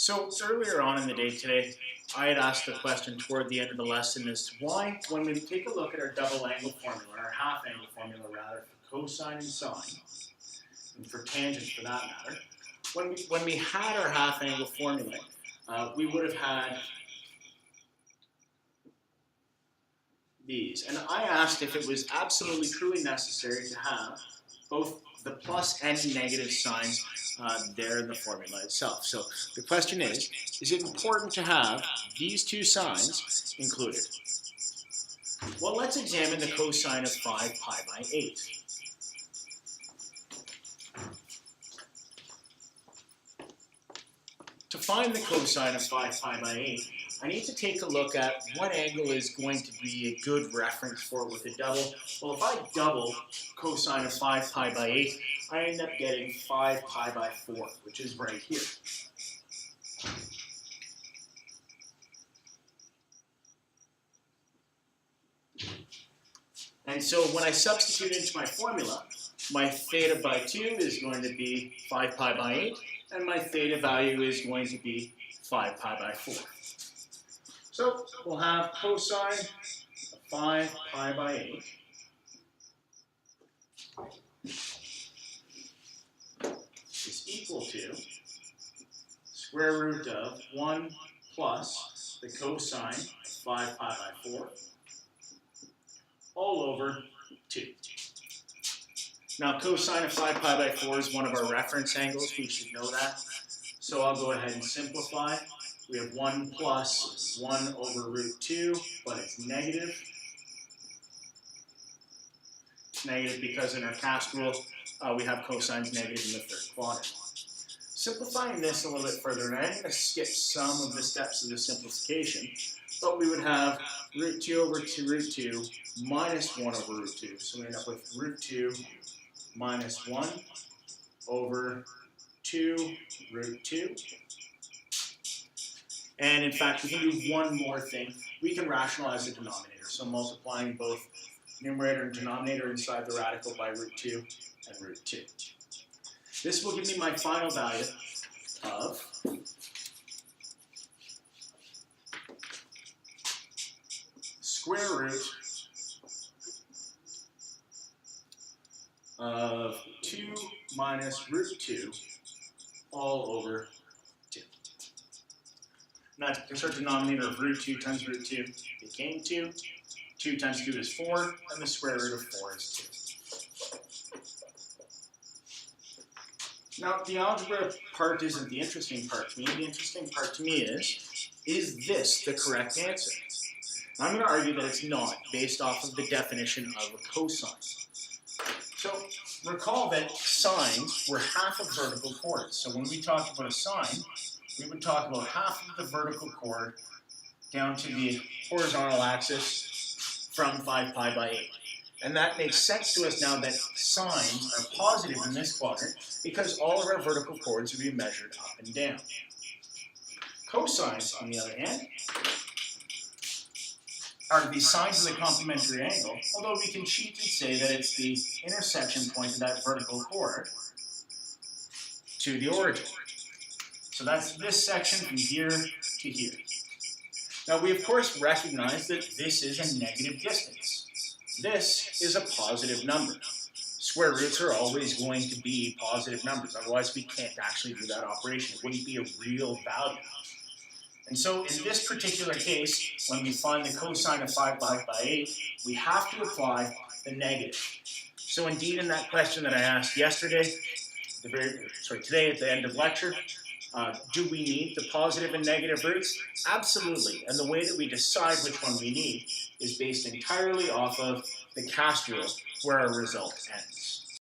So earlier on in the day today, I had asked a question toward the end of the lesson as to why, when we take a look at our double angle formula, or half angle formula rather, for cosine and sine, and for tangents for that matter, when we had our half angle formula, we would have had these. And I asked if it was absolutely truly necessary to have both the plus and negative signs there in the formula itself. So the question is it important to have these two signs included? Well, let's examine the cosine of 5 pi by 8. To find the cosine of 5 pi by 8, I need to take a look at what angle is going to be a good reference for it with a double. Well, if I double cosine of 5 pi by 8, I end up getting 5 pi by 4, which is right here. And so when I substitute into my formula, my theta by 2 is going to be 5 pi by 8, and my theta value is going to be 5 pi by 4. So we'll have cosine of 5 pi by 8 is equal to square root of 1 plus the cosine of 5 pi by 4 all over 2. Now cosine of 5 pi by 4 is one of our reference angles. We should know that. So I'll go ahead and simplify. We have 1 plus 1 over root 2, but it's negative. It's negative because in our cast rule, we have cosines negative in the third quadrant. Simplifying this a little bit further, and I'm going to skip some of the steps of the simplification, but we would have root 2 over 2 root 2 minus 1 over root 2. So we end up with root 2 minus 1 over 2 root 2. And in fact, we can do one more thing. We can rationalize the denominator. So multiplying both numerator and denominator inside the radical by root 2 and root 2. This will give me my final value of square root of 2 minus root 2 all over 2. Now, there's our denominator of root 2 times root 2 became 2. 2 times 2 is 4, and the square root of 4 is 2. Now, the algebra part isn't the interesting part to me. The interesting part to me is this the correct answer? Now, I'm going to argue that it's not, based off of the definition of a cosine. So, recall that sines were half of vertical chords. So when we talk about a sine, we would talk about half of the vertical chord down to the horizontal axis from 5 pi by 8. And that makes sense to us now that sines are positive in this quadrant because all of our vertical chords will be measured up and down. Cosines, on the other hand, are the sides of the complementary angle, although we can cheat and say that it's the intersection point of that vertical chord to the origin. So that's this section from here to here. Now we of course recognize that this is a negative distance. This is a positive number. Square roots are always going to be positive numbers, otherwise we can't actually do that operation. It wouldn't be a real value. And so in this particular case, when we find the cosine of 5 by 8, we have to apply the negative. So indeed in that question that I asked yesterday, today at the end of lecture, do we need the positive and negative roots? Absolutely. And the way that we decide which one we need is based entirely off of the cast rule where our result ends.